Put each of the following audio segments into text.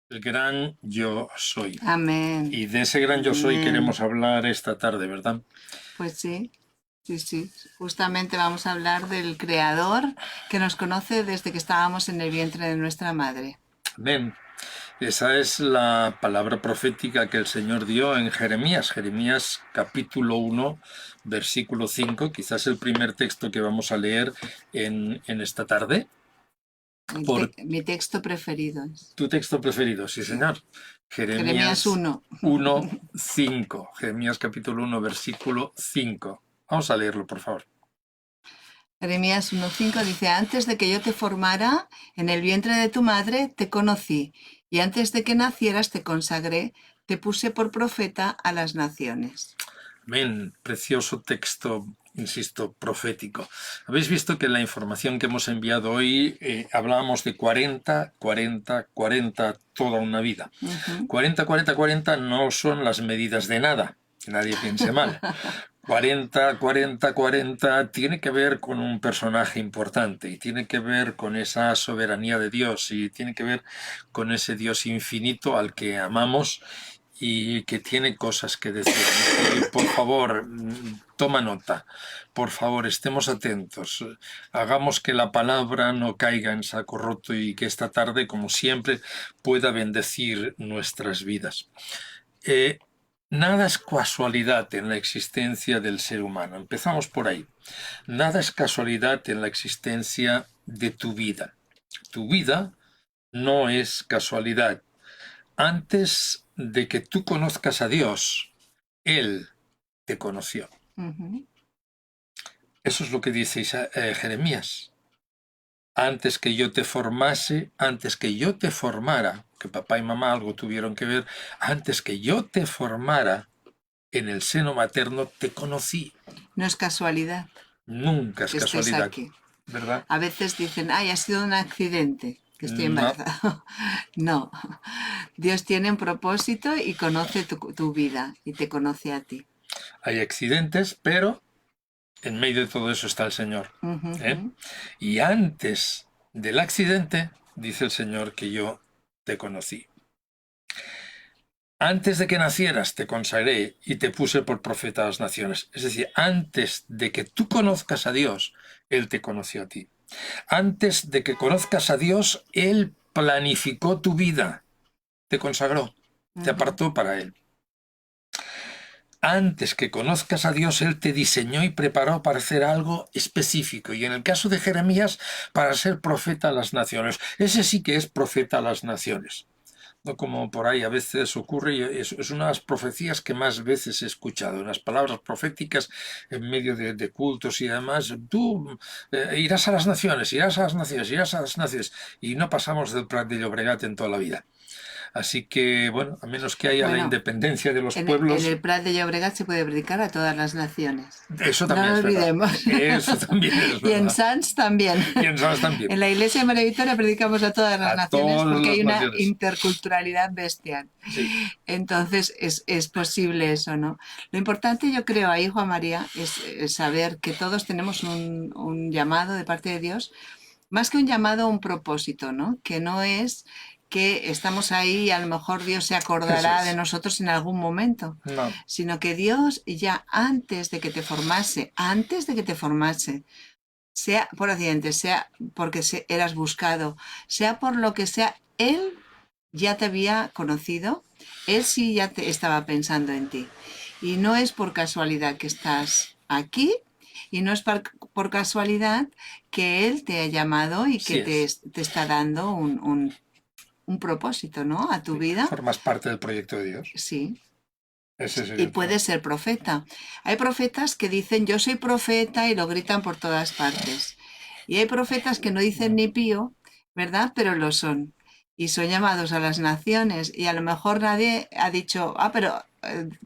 El gran yo soy. Amén. Y de ese gran yo soy Amén. queremos hablar esta tarde, ¿verdad? Pues sí, sí, sí. Justamente vamos a hablar del Creador que nos conoce desde que estábamos en el vientre de nuestra madre. Amén. Esa es la palabra profética que el Señor dio en Jeremías. Jeremías capítulo 1, versículo 5, quizás el primer texto que vamos a leer en esta tarde. Por Mi texto preferido es tu texto preferido, sí, señor. Jeremías Jeremías 1. 1, 5. Jeremías capítulo 1, versículo 5. Vamos a leerlo, por favor. Jeremías 1:5 dice, antes de que yo te formara en el vientre de tu madre, te conocí, y antes de que nacieras te consagré, te puse por profeta a las naciones. Amén, precioso texto, insisto, profético. Habéis visto que en la información que hemos enviado hoy hablábamos de 40, 40, 40, toda una vida. 40, 40, 40 no son las medidas de nada, que nadie piense mal. 40, 40, 40 tiene que ver con un personaje importante y tiene que ver con esa soberanía de Dios y tiene que ver con ese Dios infinito al que amamos y que tiene cosas que decir. Y por favor, toma nota. Por favor, estemos atentos. Hagamos que la palabra no caiga en saco roto y que esta tarde, como siempre, pueda bendecir nuestras vidas. Nada es casualidad en la existencia del ser humano. Empezamos por ahí. Nada es casualidad en la existencia de tu vida. Tu vida no es casualidad. Antes de que tú conozcas a Dios, Él te conoció. Eso es lo que dice Jeremías. Antes que yo te formase, antes que yo te formara, que papá y mamá algo tuvieron que ver, antes que yo te formara en el seno materno, te conocí. No es casualidad Nunca es que estés casualidad, aquí. ¿verdad? A veces dicen, ay, ha sido un accidente, que estoy No, embarazada. No, Dios tiene un propósito y conoce tu vida y te conoce a ti. hay accidentes, pero en medio de todo eso está el Señor. ¿eh? Y antes del accidente, dice el Señor que yo te conocí. Antes de que nacieras te consagré y te puse por profeta a las naciones. Es decir, antes de que tú conozcas a Dios, Él te conoció a ti. Antes de que conozcas a Dios, Él planificó tu vida, te consagró, te apartó para Él. Antes que conozcas a Dios, Él te diseñó y preparó para hacer algo específico. Y en el caso de Jeremías, para ser profeta a las naciones. Ese sí que es profeta a las naciones. No como por ahí a veces ocurre, y es una de las profecías que más veces he escuchado, en las palabras proféticas en medio de cultos y demás. Tú irás a las naciones, irás a las naciones, irás a las naciones. Y no pasamos del Prat de Llobregat en toda la vida. Así que, bueno, a menos que haya la Bueno, independencia de los en pueblos, el Prat de Llobregat se puede predicar a todas las naciones. eso No también lo es verdad. olvidemos. Eso también es Y en verdad. Sants también. Y en Sons también. En la Iglesia de María Victoria predicamos a todas las A naciones todas porque las hay una naciones. interculturalidad bestial. Sí. Entonces es posible eso, ¿no? Lo importante, yo creo, ahí, Juan María, es saber que todos tenemos un llamado de parte de Dios, más que un llamado, un propósito, ¿no? Que no es que estamos ahí y a lo mejor Dios se Eso acordará de es. nosotros en algún momento, No. sino que Dios ya antes de que te formase, sea por accidente, sea porque eras buscado, sea por lo que sea, Él ya te había conocido, Él sí ya te estaba pensando en ti. Y no es por casualidad que estás aquí y no es por casualidad que Él te ha llamado y que Sí es. te está dando un propósito, ¿no? A tu Sí. vida. Formas parte del proyecto de Dios. Sí, Ese es y el... puedes ser profeta. Hay profetas que dicen yo soy profeta y lo gritan por todas partes. Y hay profetas que no dicen ni pío, ¿verdad? Pero lo son. Y son llamados a las naciones. Y a lo mejor nadie ha dicho, pero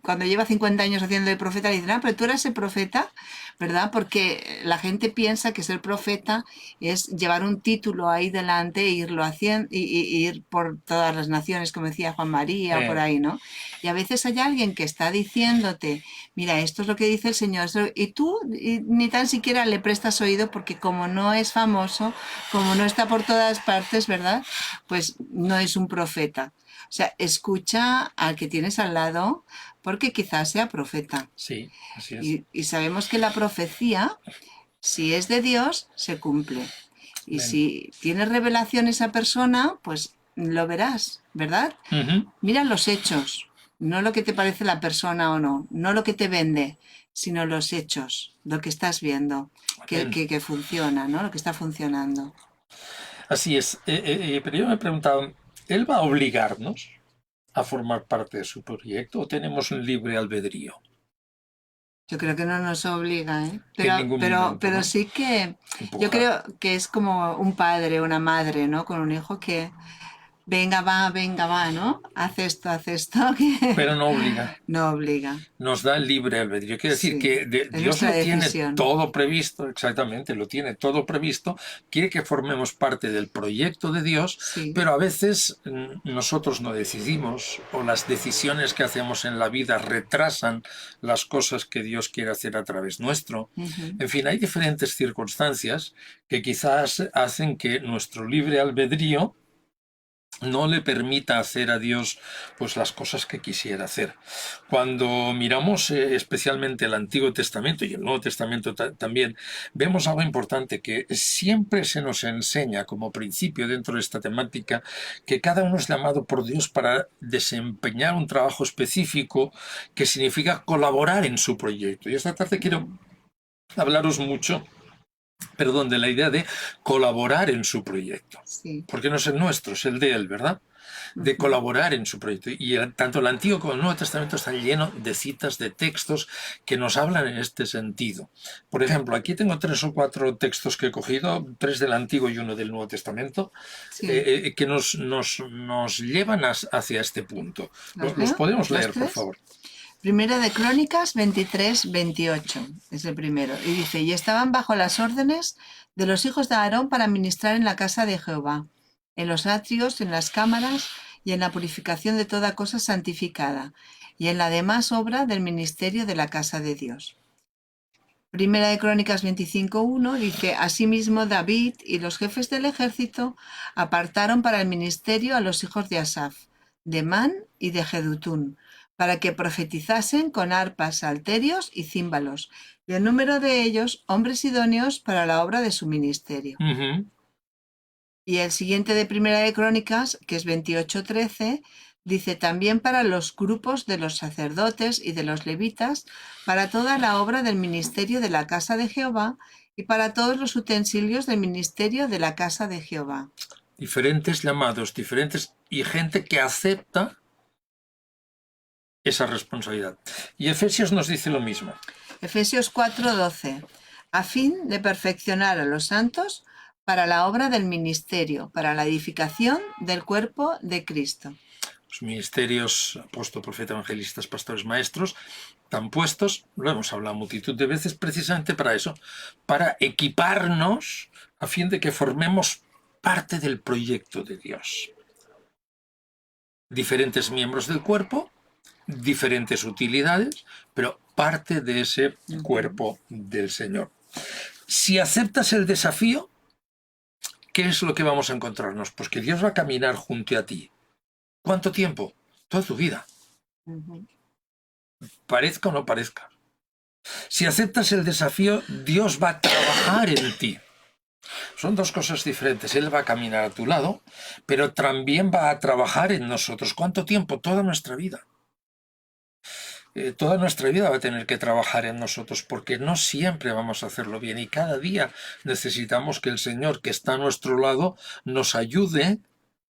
cuando lleva 50 años haciendo de profeta, le dicen, pero tú eres el profeta, ¿verdad? Porque la gente piensa que ser profeta es llevar un título ahí delante e irlo haciendo, y ir por todas las naciones, como decía Juan María, o por ahí, ¿no? Y a veces hay alguien que está diciéndote, mira, esto es lo que dice el Señor, y tú ni tan siquiera le prestas oído porque como no es famoso, como no está por todas partes, ¿verdad? Pues no es un profeta. O sea, escucha al que tienes al lado porque quizás sea profeta. Sí, así es. Y sabemos que la profecía, si es de Dios, se cumple. Y Ven. si tiene revelación esa persona, pues lo verás, ¿verdad? Mira los hechos, no lo que te parece la persona o no, no lo que te vende, sino los hechos, lo que estás viendo, que funciona, ¿no? Lo que está funcionando. Así es. Pero yo me he preguntado, ¿él va a obligarnos a formar parte de su proyecto o tenemos un libre albedrío? Yo creo que no nos obliga, ¿eh? Que en ningún momento, Pero ¿no? sí que yo Empujar. creo que es como un padre o una madre, ¿no? Con un hijo que venga, va, ¿no? Haz esto, que Pero no obliga. no obliga. Nos da el libre albedrío. Quiere decir Sí, que es Dios nuestra lo tiene decisión. todo previsto, exactamente, lo tiene todo previsto, quiere que formemos parte del proyecto de Dios, Sí. pero a veces nosotros no decidimos o las decisiones que hacemos en la vida retrasan las cosas que Dios quiere hacer a través nuestro. Ujú. En fin, hay diferentes circunstancias que quizás hacen que nuestro libre albedrío no le permita hacer a Dios pues las cosas que quisiera hacer. Cuando miramos especialmente el Antiguo Testamento y el Nuevo Testamento también, vemos algo importante que siempre se nos enseña como principio dentro de esta temática, que cada uno es llamado por Dios para desempeñar un trabajo específico que significa colaborar en su proyecto. Y esta tarde quiero hablaros mucho, de la idea de colaborar en su proyecto. Sí. Porque no es el nuestro, es el de él, ¿verdad? De Ujú. colaborar en su proyecto. Y tanto el Antiguo como el Nuevo Testamento están llenos de citas, de textos que nos hablan en este sentido. Por ejemplo, aquí tengo 3 o 4 textos que he cogido, 3 del Antiguo y 1 del Nuevo Testamento, Sí. que nos llevan hacia este punto. ¿Los ¿Los leo? podemos ¿Los leer, por tres? favor? Primera de Crónicas 23-28 es el primero. Y dice, y estaban bajo las órdenes de los hijos de Aarón para ministrar en la casa de Jehová, en los atrios, en las cámaras y en la purificación de toda cosa santificada, y en la demás obra del ministerio de la casa de Dios. Primera de Crónicas 25:1 dice, asimismo David y los jefes del ejército apartaron para el ministerio a los hijos de Asaf, de Man y de Jedutún, para que profetizasen con arpas, salterios y címbalos, y el número de ellos, hombres idóneos para la obra de su ministerio. Y el siguiente de Primera de Crónicas, que es 28:13, dice también para los grupos de los sacerdotes y de los levitas, para toda la obra del ministerio de la casa de Jehová y para todos los utensilios del ministerio de la casa de Jehová. Diferentes llamados, diferentes y gente que acepta esa responsabilidad. Y Efesios nos dice lo mismo. Efesios 4:12, a fin de perfeccionar a los santos para la obra del ministerio, para la edificación del cuerpo de Cristo. Los ministerios, apóstol, profeta, evangelistas, pastores, maestros, están puestos, lo hemos hablado multitud de veces, precisamente para eso, para equiparnos a fin de que formemos parte del proyecto de Dios. Diferentes miembros del cuerpo, diferentes utilidades, pero parte de ese cuerpo del Señor. Si aceptas el desafío, ¿qué es lo que vamos a encontrarnos? Pues que Dios va a caminar junto a ti. ¿Cuánto tiempo? Toda tu vida. Parezca o no parezca. Si aceptas el desafío, Dios va a trabajar en ti. Son dos cosas diferentes. Él va a caminar a tu lado, pero también va a trabajar en nosotros. ¿Cuánto tiempo? Toda nuestra vida. Toda nuestra vida va a tener que trabajar en nosotros porque no siempre vamos a hacerlo bien y cada día necesitamos que el Señor que está a nuestro lado nos ayude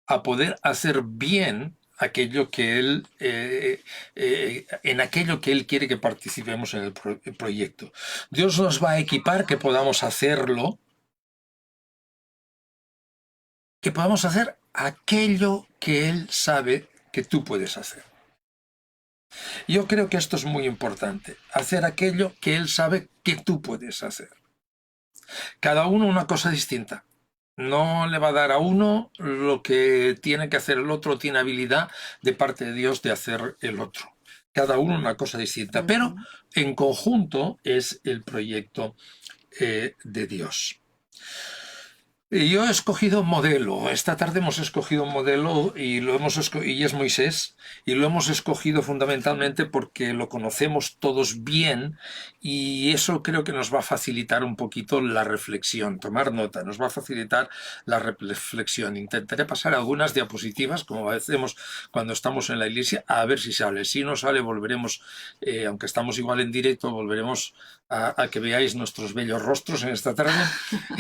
a poder hacer bien aquello que Él, en aquello que Él quiere que participemos en el proyecto. Dios nos va a equipar que podamos hacerlo, que podamos hacer aquello que Él sabe que tú puedes hacer. Yo creo que esto es muy importante, hacer aquello que Él sabe que tú puedes hacer. Cada uno una cosa distinta. No le va a dar a uno lo que tiene que hacer el otro, tiene habilidad de parte de Dios de hacer el otro. Cada uno una cosa distinta, pero Ujú. en conjunto es el proyecto de Dios. Y yo he escogido un modelo. Esta tarde hemos escogido un modelo y y es Moisés, y lo hemos escogido fundamentalmente porque lo conocemos todos bien y eso creo que nos va a facilitar un poquito la reflexión, tomar nota, nos va a facilitar la reflexión. Intentaré pasar algunas diapositivas, como hacemos cuando estamos en la iglesia, a ver si sale. Si no sale, volveremos, aunque estamos igual en directo, volveremos a que veáis nuestros bellos rostros en esta tarde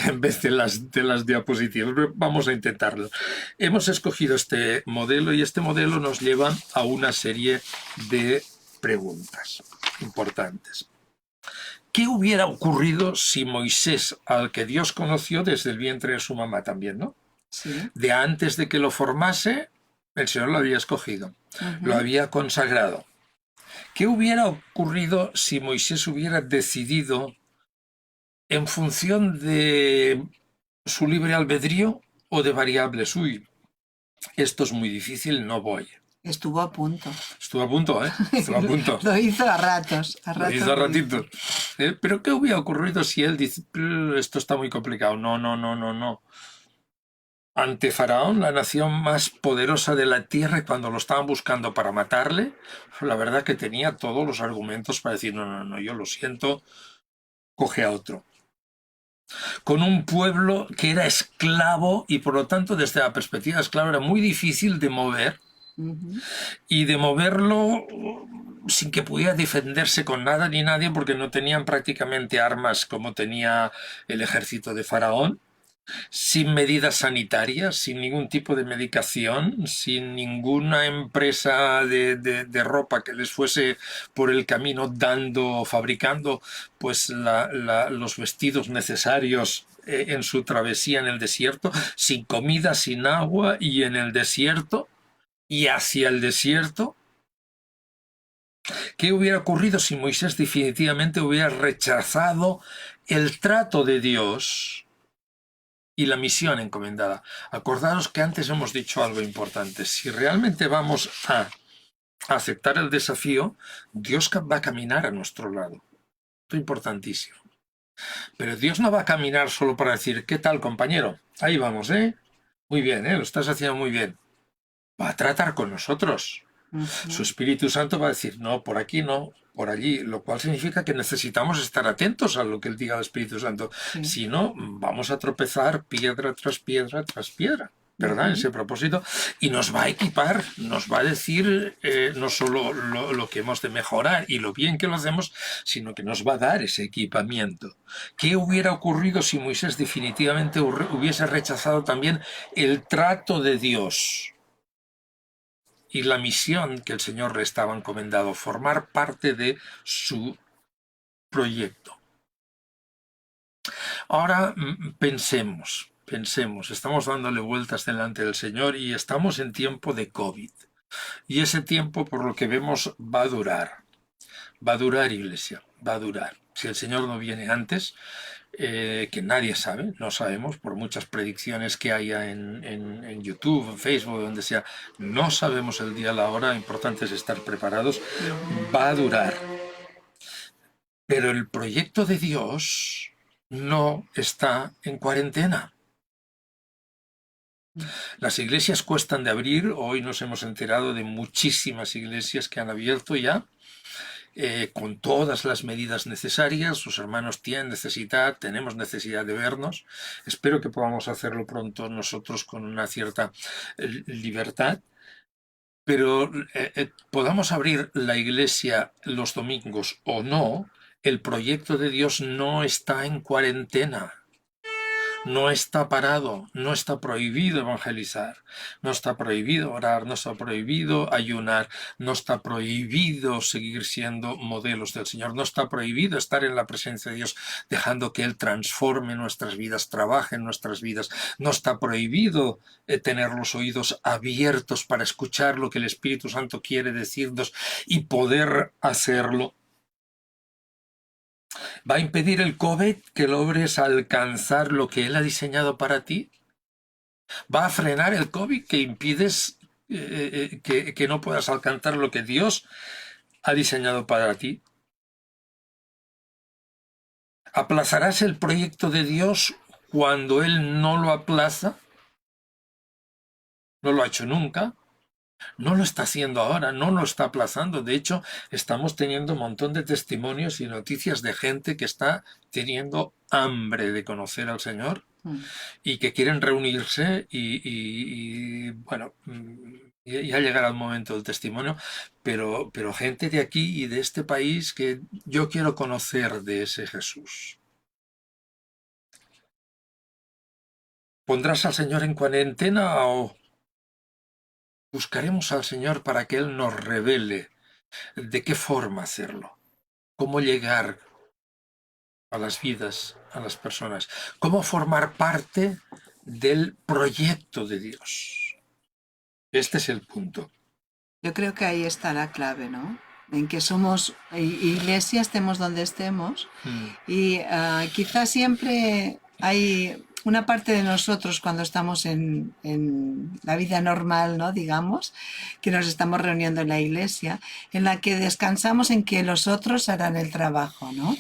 en vez de las diapositivas. Vamos a intentarlo. Hemos escogido este modelo y este modelo nos lleva a una serie de preguntas importantes. ¿Qué hubiera ocurrido si Moisés, al que Dios conoció desde el vientre de su mamá también, ¿no? Sí. De antes de que lo formase, el Señor lo había escogido, lo Ujú. había consagrado. ¿Qué hubiera ocurrido si Moisés hubiera decidido en función de su libre albedrío o de variables? Uy, esto es muy difícil, no voy. Estuvo a punto. Estuve a punto, ¿eh? Estuve a punto. Lo hizo a ratos, Lo hizo a lo hizo. ratito. Pero ¿qué hubiera ocurrido si él dice, esto está muy complicado"? No, no, no, no, no. Ante Faraón, la nación más poderosa de la tierra, y cuando lo estaban buscando para matarle, la verdad que tenía todos los argumentos para decir, no, no, no, yo lo siento, coge a otro. Con un pueblo que era esclavo y por lo tanto desde la perspectiva esclava era muy difícil de mover Ujú. y de moverlo sin que pudiera defenderse con nada ni nadie porque no tenían prácticamente armas como tenía el ejército de Faraón, sin medidas sanitarias, sin ningún tipo de medicación, sin ninguna empresa de ropa que les fuese por el camino fabricando pues los vestidos necesarios en su travesía en el desierto, sin comida, sin agua y en el desierto y hacia el desierto. ¿Qué hubiera ocurrido si Moisés definitivamente hubiera rechazado el trato de Dios y la misión encomendada? Acordaros que antes hemos dicho algo importante. Si realmente vamos a aceptar el desafío, Dios va a caminar a nuestro lado. Esto es importantísimo. Pero Dios no va a caminar solo para decir, ¿qué tal, compañero? Ahí vamos, ¿eh? Muy bien, ¿eh? Lo estás haciendo muy bien. Va a tratar con nosotros. Su Ujú. Espíritu Santo va a decir, no, por aquí no, por allí, lo cual significa que necesitamos estar atentos a lo que él diga al Espíritu Santo. Sí. Si no, vamos a tropezar piedra tras piedra tras piedra, ¿verdad? Ujú. Ese propósito. Y nos va a equipar, nos va a decir no solo lo que hemos de mejorar y lo bien que lo hacemos, sino que nos va a dar ese equipamiento. ¿Qué hubiera ocurrido si Moisés definitivamente hubiese rechazado también el trato de Dios y la misión que el Señor le estaba encomendado, formar parte de su proyecto? Ahora pensemos, estamos dándole vueltas delante del Señor y estamos en tiempo de COVID. Y ese tiempo, por lo que vemos, va a durar, iglesia, va a durar. Si el Señor no viene antes, que nadie sabe, no sabemos, por muchas predicciones que haya en YouTube, en Facebook, donde sea, no sabemos el día, la hora, lo importante es estar preparados, Ujú. va a durar. Pero el proyecto de Dios no está en cuarentena. Las iglesias cuestan de abrir, hoy nos hemos enterado de muchísimas iglesias que han abierto ya, con todas las medidas necesarias. Sus hermanos tenemos necesidad de vernos. Espero que podamos hacerlo pronto nosotros con una cierta libertad. Pero podamos abrir la iglesia los domingos o no, el proyecto de Dios no está en cuarentena. no está parado, no está prohibido evangelizar, no está prohibido orar, no está prohibido ayunar, no está prohibido seguir siendo modelos del Señor, no está prohibido estar en la presencia de Dios dejando que Él transforme nuestras vidas, trabaje en nuestras vidas, no está prohibido tener los oídos abiertos para escuchar lo que el Espíritu Santo quiere decirnos y poder hacerlo. ¿Va a impedir el COVID que logres alcanzar lo que Él ha diseñado para ti? ¿Va a frenar el COVID que impides que no puedas alcanzar lo que Dios ha diseñado para ti? ¿Aplazarás el proyecto de Dios cuando Él no lo aplaza? No lo ha hecho nunca. No lo está haciendo ahora, no lo está aplazando. De hecho, estamos teniendo un montón de testimonios y noticias de gente que está teniendo hambre de conocer al Señor y que quieren reunirse bueno, ya llegará el momento del testimonio, pero gente de aquí y de este país que yo quiero conocer de ese Jesús. ¿Pondrás al Señor en cuarentena o buscaremos al Señor para que Él nos revele de qué forma hacerlo? ¿Cómo llegar a las vidas, a las personas? ¿Cómo formar parte del proyecto de Dios? Este es el punto. Yo creo que ahí está la clave, ¿no? En que somos iglesia, estemos donde estemos, y quizás siempre hay una parte de nosotros cuando estamos en la vida normal, ¿no? Digamos, que nos estamos reuniendo en la iglesia, en la que descansamos en que los otros harán el trabajo, ¿no?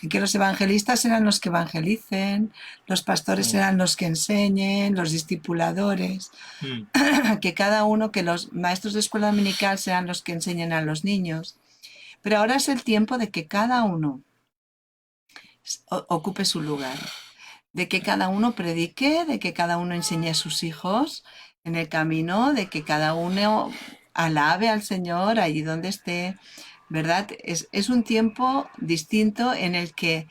En que los evangelistas serán los que evangelicen, los pastores serán los que enseñen, los discipuladores, que cada uno, que los maestros de escuela dominical sean los que enseñen a los niños. Pero ahora es el tiempo de que cada uno ocupe su lugar, de que cada uno predique, de que cada uno enseñe a sus hijos en el camino, de que cada uno alabe al Señor allí donde esté, ¿verdad? Es un tiempo distinto en el que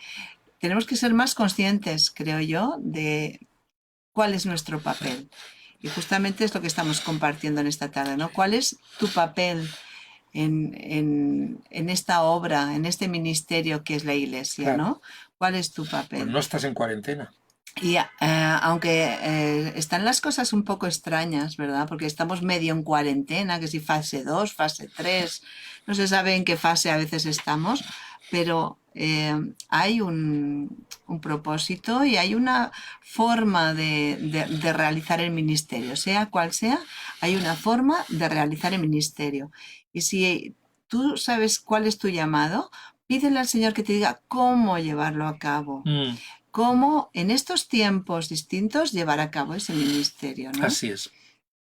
tenemos que ser más conscientes, creo yo, de cuál es nuestro papel. Y justamente es lo que estamos compartiendo en esta tarde, ¿no? ¿Cuál es tu papel en esta obra, en este ministerio que es la iglesia, Claro. ¿no? ¿Cuál es tu Pues papel? no estás en cuarentena. Y aunque están las cosas un poco extrañas, ¿verdad? Porque estamos medio en cuarentena, que si fase 2, fase 3, no se sabe en qué fase a veces estamos, pero hay un propósito y hay una forma de realizar el ministerio, sea cual sea, hay una forma de realizar el ministerio. Y si tú sabes cuál es tu llamado, pídele al Señor que te diga cómo llevarlo a cabo. Cómo en estos tiempos distintos llevar a cabo ese ministerio, ¿no? Así es.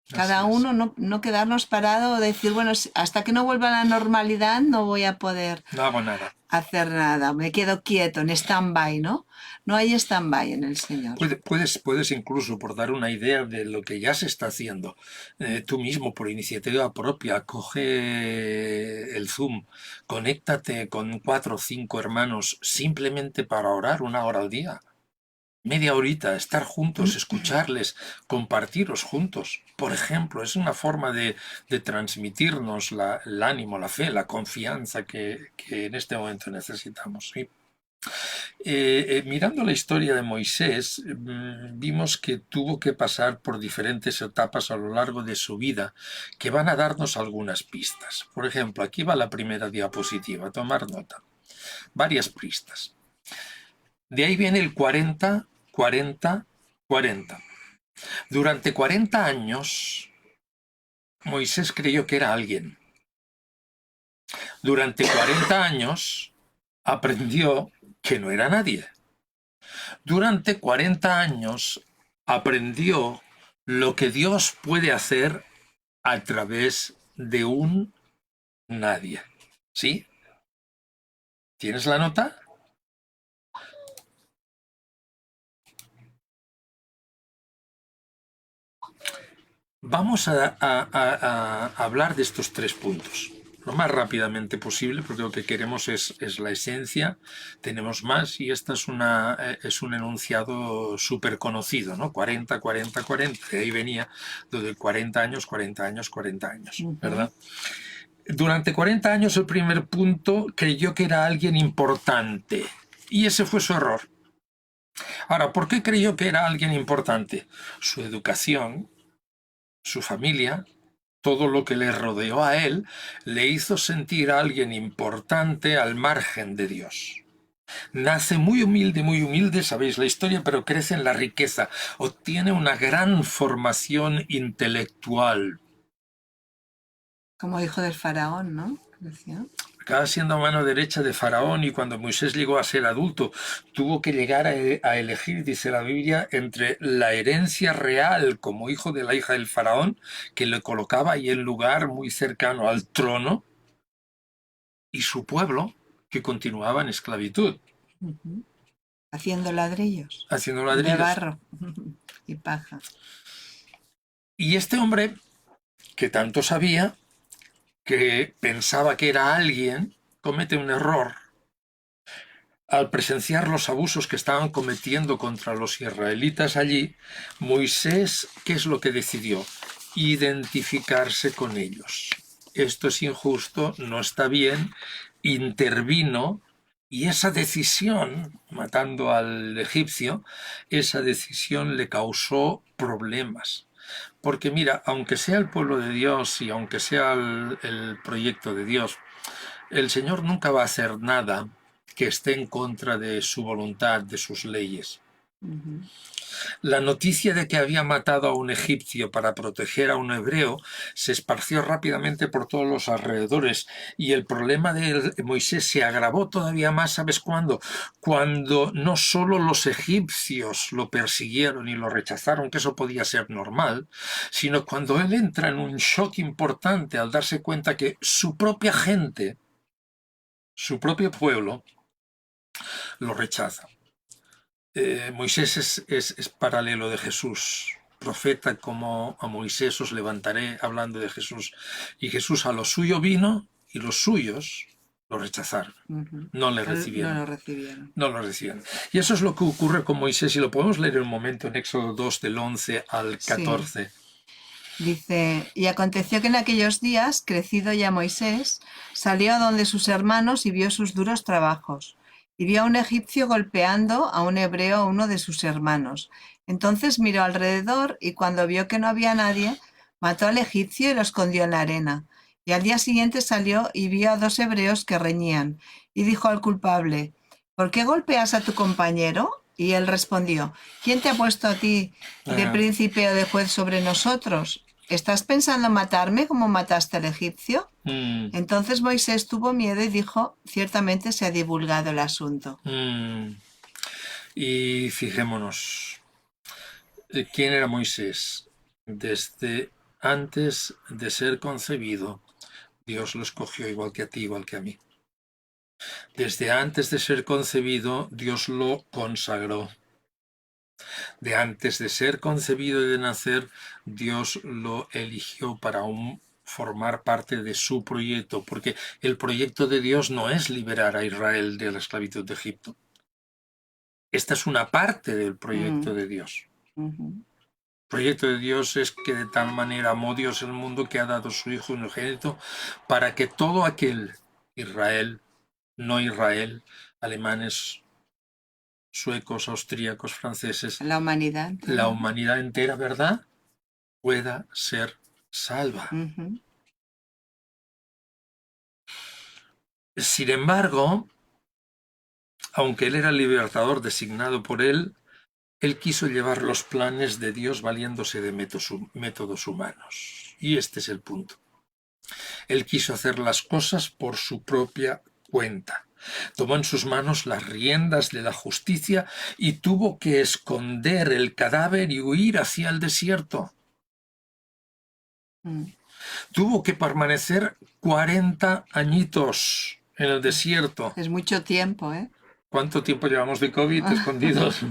Cada uno no quedarnos parado o decir, bueno, hasta que no vuelva a la normalidad no voy a poder No hago nada. hacer nada, me quedo quieto, en stand-by, ¿no? No hay stand-by en el Señor. Puedes incluso, por dar una idea de lo que ya se está haciendo, tú mismo por iniciativa propia, coge el Zoom, conéctate con 4 o 5 hermanos simplemente para orar 1 hora al día. Media horita, estar juntos, escucharles, compartiros juntos. Por ejemplo, es una forma de transmitirnos el ánimo, la fe, la confianza que en este momento necesitamos. ¿Sí? Mirando la historia de Moisés, vimos que tuvo que pasar por diferentes etapas a lo largo de su vida que van a darnos algunas pistas. Por ejemplo, aquí va la primera diapositiva, tomar nota. Varias pistas. De ahí viene el 40, 40, 40. Durante 40 años, Moisés creyó que era alguien. Durante 40 años, aprendió que no era nadie. Durante 40 años, aprendió lo que Dios puede hacer a través de un nadie. ¿Sí? ¿Tienes la nota? Vamos a hablar de estos 3 puntos. lo más rápidamente posible, porque lo que queremos es la esencia, tenemos más, y esta es un enunciado súper conocido, ¿no? 40, 40, 40, de ahí venía lo de 40 años, 40 años, 40 años, ¿verdad? Durante 40 años el primer punto creyó que era alguien importante, y ese fue su error. Ahora, ¿por qué creyó que era alguien importante? Su educación, su familia, todo lo que le rodeó a él, le hizo sentir a alguien importante al margen de Dios. Nace muy humilde, sabéis la historia, pero crece en la riqueza, obtiene una gran formación intelectual. Como hijo del faraón, ¿no? Decía. Acaba siendo mano derecha de Faraón, y cuando Moisés llegó a ser adulto, tuvo que llegar a elegir, dice la Biblia, entre la herencia real como hijo de la hija del Faraón, que le colocaba ahí en lugar muy cercano al trono, y su pueblo, que continuaba en esclavitud. Haciendo ladrillos. Haciendo De ladrillos. barro y paja. Y este hombre, que tanto sabía, que pensaba que era alguien, comete un error. Al presenciar los abusos que estaban cometiendo contra los israelitas allí, Moisés, ¿qué es lo que decidió? Identificarse con ellos. Esto es injusto, no está bien, intervino, y esa decisión, matando al egipcio, esa decisión le causó problemas. Porque mira, aunque sea el pueblo de Dios y aunque sea el proyecto de Dios, el Señor nunca va a hacer nada que esté en contra de su voluntad, de sus leyes. La noticia de que había matado a un egipcio para proteger a un hebreo se esparció rápidamente por todos los alrededores, y el problema de Moisés se agravó todavía más, ¿sabes cuándo? Cuando no solo los egipcios lo persiguieron y lo rechazaron, que eso podía ser normal, sino cuando él entra en un shock importante al darse cuenta que su propia gente, su propio pueblo, lo rechaza. Moisés es paralelo de Jesús. Profeta como a Moisés os levantaré, hablando de Jesús. Y Jesús a lo suyo vino y los suyos lo rechazaron. No le recibieron. No lo recibieron. No lo recibieron. Y eso es lo que ocurre con Moisés, y lo podemos leer en un momento en Éxodo 2 del 11 al 14. Sí. Dice, y aconteció que en aquellos días, crecido ya Moisés, salió a donde sus hermanos y vio sus duros trabajos. Y vio a un egipcio golpeando a un hebreo, uno de sus hermanos. Entonces miró alrededor, y cuando vio que no había nadie, mató al egipcio y lo escondió en la arena. Y al día siguiente salió y vio a dos hebreos que reñían. Y dijo al culpable, ¿por qué golpeas a tu compañero? Y él respondió, ¿quién te ha puesto a ti de príncipe o de juez sobre nosotros? ¿Estás pensando matarme como mataste al egipcio? Entonces Moisés tuvo miedo y dijo, ciertamente se ha divulgado el asunto. Y fijémonos, ¿quién era Moisés? Desde antes de ser concebido, Dios lo escogió, igual que a ti, igual que a mí. Desde antes de ser concebido, Dios lo consagró. De antes de ser concebido y de nacer, Dios lo eligió para formar parte de su proyecto, porque el proyecto de Dios no es liberar a Israel de la esclavitud de Egipto. Esta es una parte del proyecto de Dios. El proyecto de Dios es que de tal manera amó Dios el mundo que ha dado su Hijo unigénito para que todo aquel, Israel, no Israel, alemanes, suecos, austríacos, franceses, la humanidad entera, ¿verdad?, pueda ser salva. Sin embargo, aunque él era el libertador designado por él quiso llevar los planes de Dios valiéndose de métodos humanos. Y este es el punto. Él quiso hacer las cosas por su propia cuenta. Tomó en sus manos las riendas de la justicia y tuvo que esconder el cadáver y huir hacia el desierto. Tuvo que permanecer 40 añitos en el desierto. Es mucho tiempo, ¿eh? ¿Cuánto tiempo llevamos de COVID escondidos?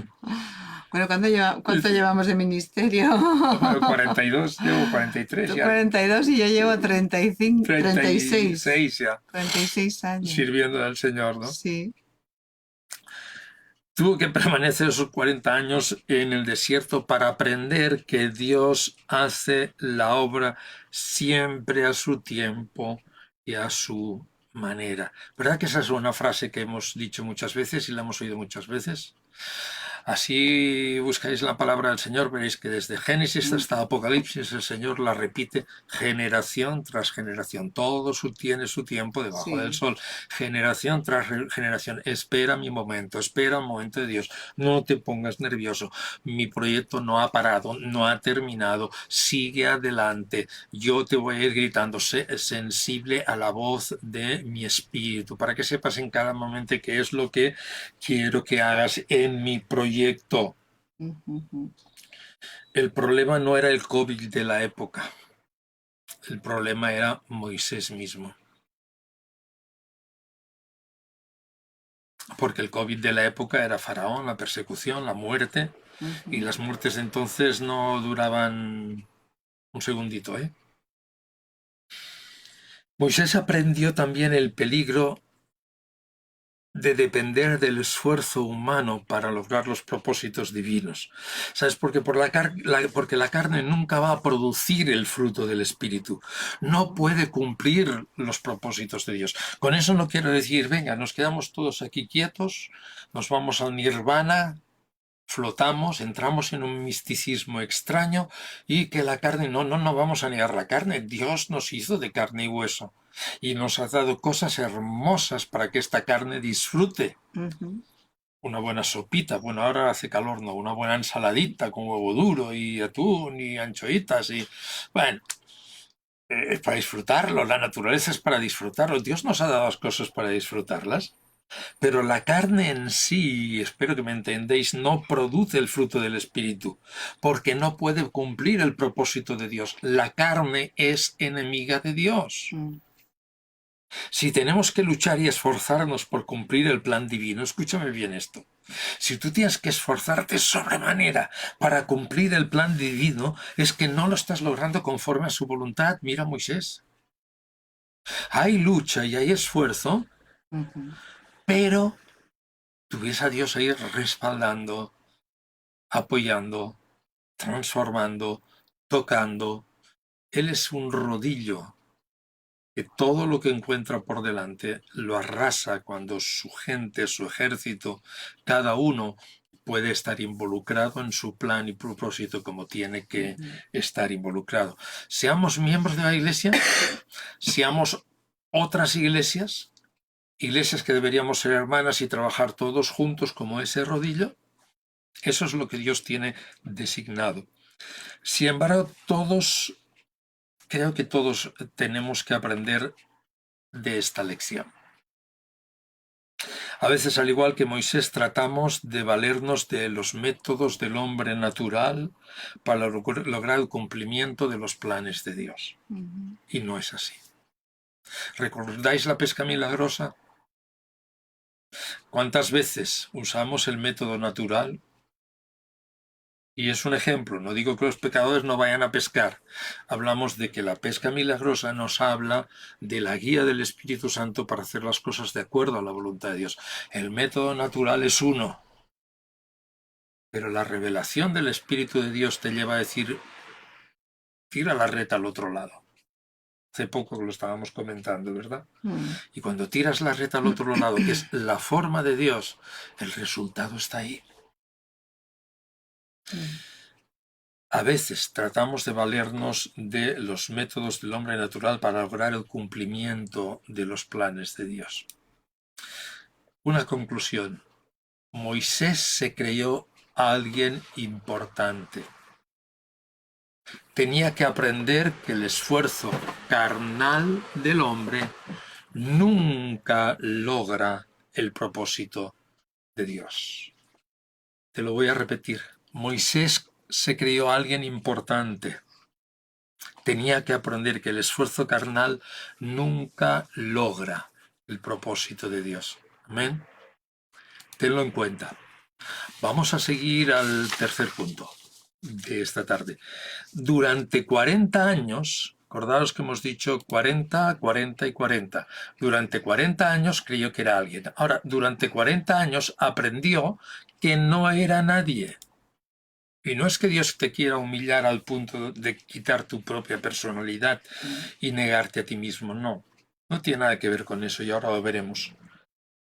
Bueno, ¿cuánto llevamos de ministerio? Bueno, 42, llevo 43 Tú ya. 42 y yo llevo 35, 36. 36 ya, 36 años. sirviendo al Señor, ¿no? Sí. Tuvo que permanecer esos 40 años en el desierto para aprender que Dios hace la obra siempre a su tiempo y a su manera. ¿Verdad que esa es una frase que hemos dicho muchas veces y la hemos oído muchas veces? Así buscáis la palabra del Señor, veréis que desde Génesis hasta Apocalipsis el Señor la repite generación tras generación. Todo tiene su tiempo debajo del Sí. sol. Generación tras generación. Espera mi momento, espera el momento de Dios. No te pongas nervioso. Mi proyecto no ha parado, no ha terminado. Sigue adelante. Yo te voy a ir gritando. Sé sensible a la voz de mi espíritu para que sepas en cada momento qué es lo que quiero que hagas en mi proyecto. Ujú. El problema no era el COVID de la época, el problema era Moisés mismo. Porque el COVID de la época era Faraón, la persecución, la muerte, y las muertes de entonces no duraban un segundito, ¿eh? Moisés aprendió también el peligro de depender del esfuerzo humano para lograr los propósitos divinos. ¿Sabes? Porque la carne nunca va a producir el fruto del Espíritu. No puede cumplir los propósitos de Dios. Con eso no quiero decir, venga, nos quedamos todos aquí quietos, nos vamos al nirvana, flotamos, entramos en un misticismo extraño y que la carne, no vamos a negar la carne. Dios nos hizo de carne y hueso y nos ha dado cosas hermosas para que esta carne disfrute. Una buena sopita, bueno, ahora hace calor, ¿no? Una buena ensaladita con huevo duro y atún y anchoitas y, bueno, es para disfrutarlo, la naturaleza es para disfrutarlo. Dios nos ha dado las cosas para disfrutarlas. Pero la carne en sí, espero que me entendéis, no produce el fruto del Espíritu, porque no puede cumplir el propósito de Dios. La carne es enemiga de Dios. Si tenemos que luchar y esforzarnos por cumplir el plan divino, escúchame bien esto. Si tú tienes que esforzarte sobremanera para cumplir el plan divino, es que no lo estás logrando conforme a su voluntad. Mira Moisés. Hay lucha y hay esfuerzo, pero tú ves a Dios ahí respaldando, apoyando, transformando, tocando. Él es un rodillo que todo lo que encuentra por delante lo arrasa cuando su gente, su ejército, cada uno puede estar involucrado en su plan y propósito como tiene que estar involucrado. Seamos miembros de la iglesia, seamos otras iglesias que deberíamos ser hermanas y trabajar todos juntos como ese rodillo. Eso es lo que Dios tiene designado. Sin embargo, creo que todos tenemos que aprender de esta lección. A veces, al igual que Moisés, tratamos de valernos de los métodos del hombre natural para lograr el cumplimiento de los planes de Dios. Y no es así. ¿Recordáis la pesca milagrosa? ¿Cuántas veces usamos el método natural? Y es un ejemplo, no digo que los pecadores no vayan a pescar. Hablamos de que la pesca milagrosa nos habla de la guía del Espíritu Santo para hacer las cosas de acuerdo a la voluntad de Dios. El método natural es uno, pero la revelación del Espíritu de Dios te lleva a decir, tira la red al otro lado. Hace poco que lo estábamos comentando, ¿verdad? Y cuando tiras la red al otro lado, que es la forma de Dios, el resultado está ahí. A veces tratamos de valernos de los métodos del hombre natural para lograr el cumplimiento de los planes de Dios. Una conclusión. Moisés se creyó alguien importante. Tenía que aprender que el esfuerzo carnal del hombre nunca logra el propósito de Dios. Te lo voy a repetir. Moisés se creyó alguien importante. Tenía que aprender que el esfuerzo carnal nunca logra el propósito de Dios. Amén. Tenlo en cuenta. Vamos a seguir al tercer punto de esta tarde. Durante 40 años, acordaos que hemos dicho 40, 40 y 40. Durante 40 años creyó que era alguien. Ahora, durante 40 años aprendió que no era nadie. Y no es que Dios te quiera humillar al punto de quitar tu propia personalidad y negarte a ti mismo, no. No tiene nada que ver con eso y ahora lo veremos.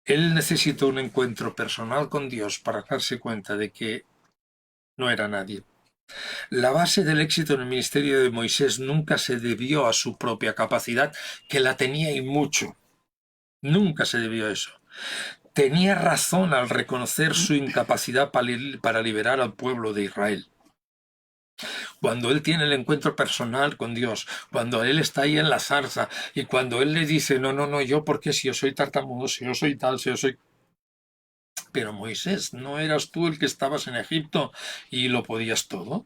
Él necesitó un encuentro personal con Dios para darse cuenta de que no era nadie. La base del éxito en el ministerio de Moisés nunca se debió a su propia capacidad, que la tenía y mucho. Nunca se debió a eso. Tenía razón al reconocer su incapacidad para liberar al pueblo de Israel. Cuando él tiene el encuentro personal con Dios, cuando él está ahí en la zarza y cuando él le dice, no, no, no, yo porque si yo soy tartamudo, si yo soy tal, si yo soy... Pero Moisés, ¿no eras tú el que estabas en Egipto y lo podías todo?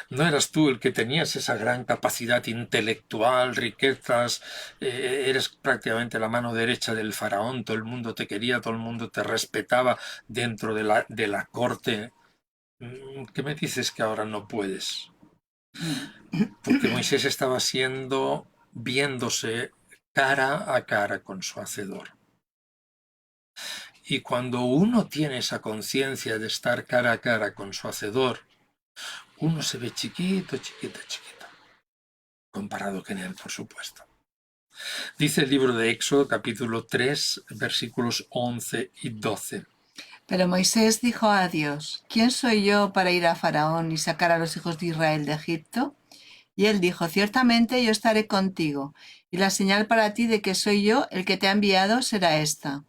¿No eras tú el que tenías esa gran capacidad intelectual, riquezas? Eres prácticamente la mano derecha del faraón, todo el mundo te quería, todo el mundo te respetaba dentro de la corte. ¿Qué me dices que ahora no puedes? Porque Moisés estaba viéndose cara a cara con su hacedor. Y cuando uno tiene esa conciencia de estar cara a cara con su hacedor, uno se ve chiquito, chiquito, chiquito, comparado con él, por supuesto. Dice el libro de Éxodo, capítulo 3, versículos 11 y 12. Pero Moisés dijo a Dios, ¿quién soy yo para ir a Faraón y sacar a los hijos de Israel de Egipto? Y él dijo, ciertamente yo estaré contigo, y la señal para ti de que soy yo el que te ha enviado será esta.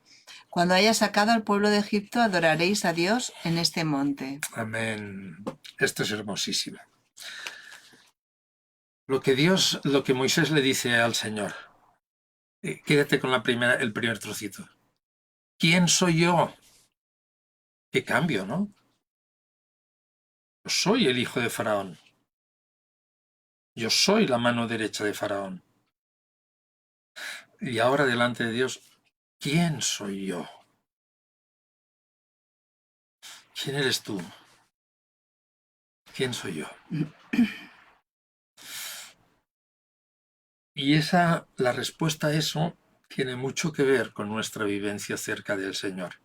Cuando haya sacado al pueblo de Egipto, adoraréis a Dios en este monte. Amén. Esto es hermosísimo. Lo que Moisés le dice al Señor. Quédate con el primer trocito. ¿Quién soy yo? Qué cambio, ¿no? Yo soy el hijo de Faraón. Yo soy la mano derecha de Faraón. Y ahora delante de Dios, ¿quién soy yo? ¿Quién eres tú? ¿Quién soy yo? Y la respuesta a eso tiene mucho que ver con nuestra vivencia cerca del Señor.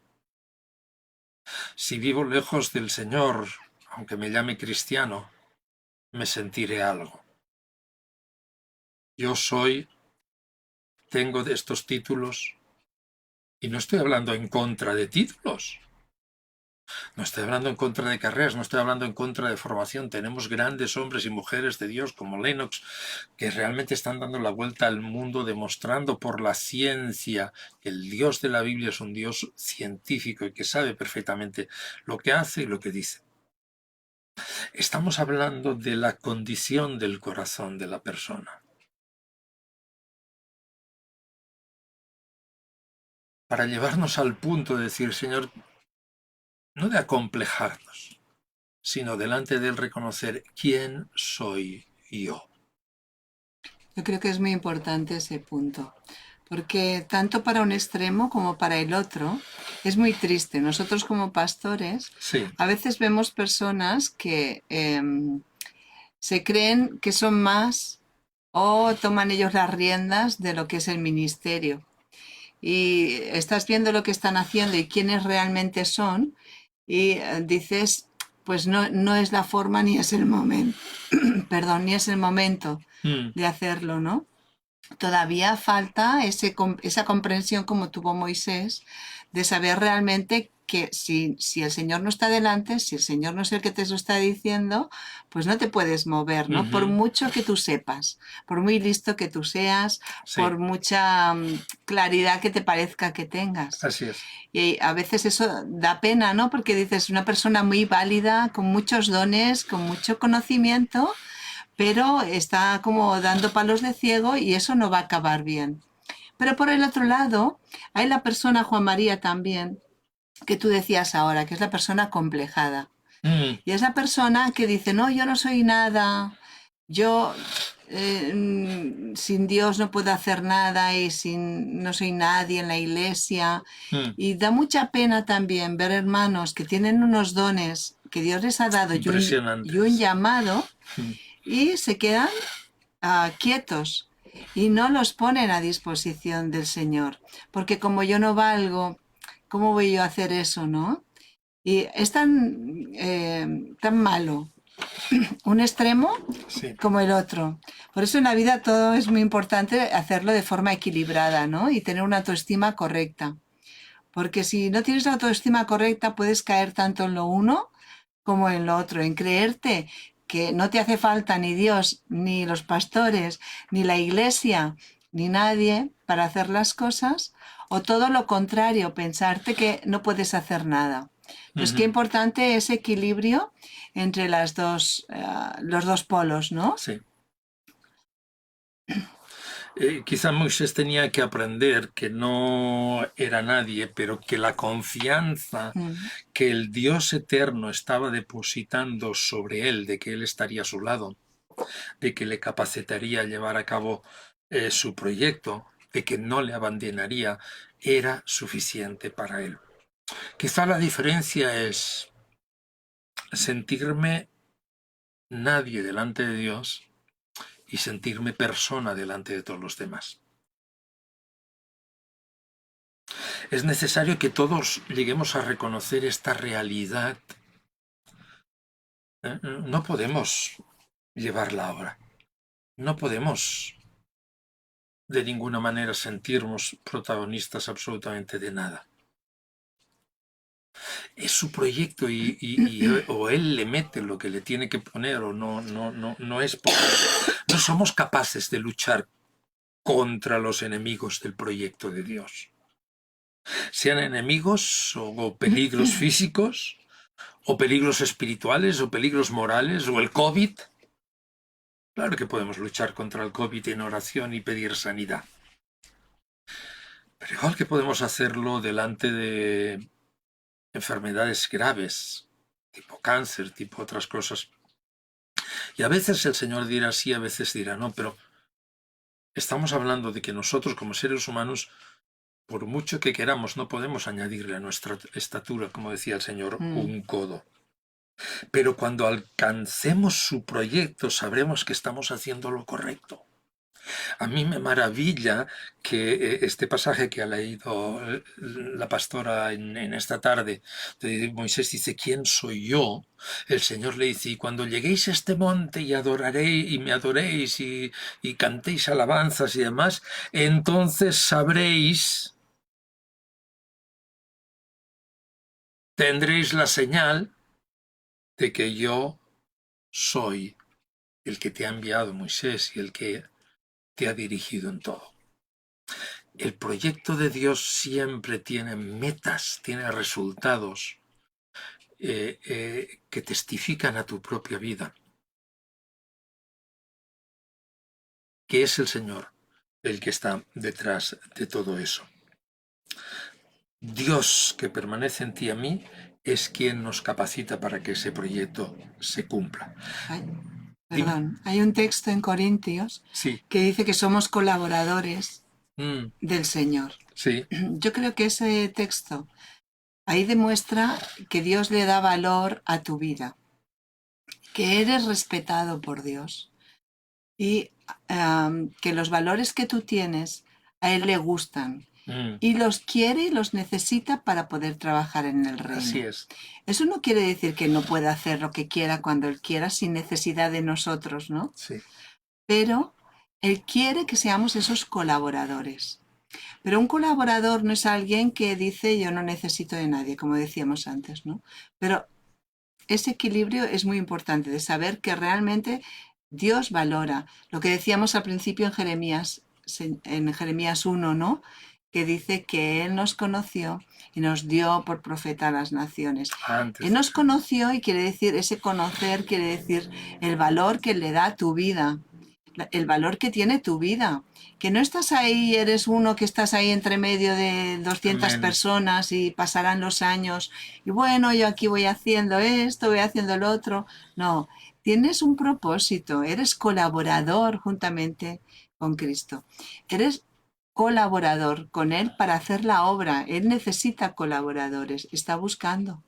Si vivo lejos del Señor, aunque me llame cristiano, me sentiré algo. Yo tengo de estos títulos, y no estoy hablando en contra de títulos. No estoy hablando en contra de carreras, no estoy hablando en contra de formación. Tenemos grandes hombres y mujeres de Dios como Lennox que realmente están dando la vuelta al mundo demostrando por la ciencia que el Dios de la Biblia es un Dios científico y que sabe perfectamente lo que hace y lo que dice. Estamos hablando de la condición del corazón de la persona. Para llevarnos al punto de decir, Señor, no de acomplejarnos, sino delante de Él reconocer quién soy yo. Yo creo que es muy importante ese punto, porque tanto para un extremo como para el otro es muy triste. Nosotros como pastores Sí. a veces vemos personas que se creen que son más o toman ellos las riendas de lo que es el ministerio. Y estás viendo lo que están haciendo y quiénes realmente son y dices, pues no, no es la forma ni es el momento, perdón, ni es el momento de hacerlo, ¿no? Todavía falta esa comprensión como tuvo Moisés de saber realmente que si el Señor no está delante, si el Señor no es el que te lo está diciendo, pues no te puedes mover, ¿no? Por mucho que tú sepas, por muy listo que tú seas, Sí. por mucha claridad que te parezca que tengas. Así es. Y a veces eso da pena, ¿no? Porque dices, una persona muy válida, con muchos dones, con mucho conocimiento, pero está como dando palos de ciego y eso no va a acabar bien. Pero por el otro lado, hay la persona, Juan María, también, que tú decías ahora, que es la persona complejada. Y es la persona que dice, no, yo no soy nada, yo sin Dios no puedo hacer nada y no soy nadie en la iglesia. Mm, Y da mucha pena también ver hermanos que tienen unos dones que Dios les ha dado y un impresionantes. llamado Mm, y se quedan quietos y no los ponen a disposición del Señor. Porque como yo no valgo, ¿cómo voy yo a hacer eso, no? Y es tan malo un extremo sí. como el otro. Por eso en la vida todo es muy importante hacerlo de forma equilibrada, ¿no? Y tener una autoestima correcta. Porque si no tienes la autoestima correcta, puedes caer tanto en lo uno como en lo otro, en creerte que no te hace falta ni Dios, ni los pastores, ni la iglesia, ni nadie para hacer las cosas, o todo lo contrario, pensarte que no puedes hacer nada. Entonces, qué Ujú, importante ese equilibrio entre los dos polos, ¿no? sí. Quizá Moisés tenía que aprender que no era nadie, pero que la confianza Mm. que el Dios eterno estaba depositando sobre él, de que él estaría a su lado, de que le capacitaría a llevar a cabo su proyecto, de que no le abandonaría, era suficiente para él. Quizá la diferencia es sentirme nadie delante de Dios y sentirme persona delante de todos los demás. Es necesario que todos lleguemos a reconocer esta realidad. No podemos llevarla ahora. No podemos de ninguna manera sentirnos protagonistas absolutamente de nada. Es su proyecto o él le mete lo que le tiene que poner o no es posible. No somos capaces de luchar contra los enemigos del proyecto de Dios. Sean enemigos o peligros físicos, o peligros espirituales, o peligros morales, o el COVID. Claro que podemos luchar contra el COVID en oración y pedir sanidad. Pero igual que podemos hacerlo delante de enfermedades graves, tipo cáncer, tipo otras cosas. Y a veces el Señor dirá sí, a veces dirá no, pero estamos hablando de que nosotros como seres humanos, por mucho que queramos, no podemos añadirle a nuestra estatura, como decía el Señor, Mm. un codo. Pero cuando alcancemos su proyecto, sabremos que estamos haciendo lo correcto. A mí me maravilla que este pasaje que ha leído la pastora en esta tarde, de Moisés dice, ¿quién soy yo? El Señor le dice, y cuando lleguéis a este monte y adoraréis y me adoréis y cantéis alabanzas y demás, entonces sabréis, tendréis la señal de que yo soy el que te ha enviado, Moisés, y el que te ha dirigido en todo. El proyecto de Dios siempre tiene metas, tiene resultados que testifican a tu propia vida, que es el Señor el que está detrás de todo eso. Dios que permanece en ti y a mí es quien nos capacita para que ese proyecto se cumpla. Ay, Dime. perdón, hay un texto en Corintios Sí. que dice que somos colaboradores Mm, del Señor. sí. Yo creo que ese texto ahí demuestra que Dios le da valor a tu vida, que eres respetado por Dios y que los valores que tú tienes a Él le gustan Mm, y los quiere y los necesita para poder trabajar en el así reino. es. Eso no quiere decir que no pueda hacer lo que quiera cuando Él quiera sin necesidad de nosotros, ¿no? Sí. Pero Él quiere que seamos esos colaboradores. Pero un colaborador no es alguien que dice yo no necesito de nadie, como decíamos antes, ¿no? Pero ese equilibrio es muy importante de saber que realmente Dios valora lo que decíamos al principio en Jeremías 1, ¿no? Que dice que Él nos conoció y nos dio por profeta a las naciones. Antes Él de nos ser. conoció y quiere decir, ese conocer quiere decir el valor que le da a tu vida, el valor que tiene tu vida. Que no estás ahí, eres uno que estás ahí entre medio de 200 Amén. personas y pasarán los años y bueno, yo aquí voy haciendo esto, voy haciendo el otro. No, tienes un propósito, eres colaborador juntamente con Cristo. Eres colaborador con Él para hacer la obra. Él necesita colaboradores, está buscando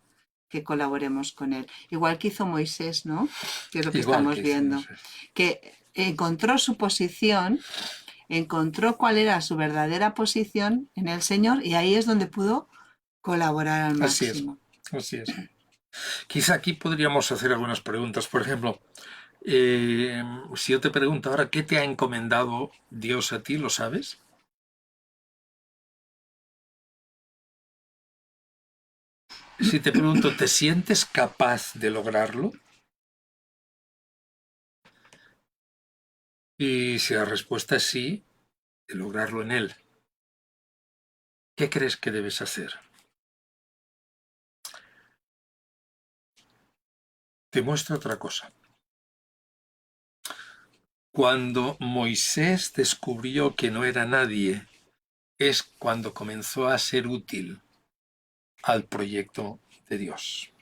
que colaboremos con Él. Igual que hizo Moisés, ¿no? Que es lo que Igual estamos que hicimos viendo. Que encontró su posición, encontró cuál era su verdadera posición en el Señor y ahí es donde pudo colaborar al Así es, máximo. así es. Quizá aquí podríamos hacer algunas preguntas. Por ejemplo, si yo te pregunto ahora, ¿qué te ha encomendado Dios a ti? ¿Lo sabes? Si te pregunto, ¿te sientes capaz de lograrlo? Y si la respuesta es sí, de lograrlo en Él, ¿qué crees que debes hacer? Te muestro otra cosa. Cuando Moisés descubrió que no era nadie, es cuando comenzó a ser útil al proyecto de Dios.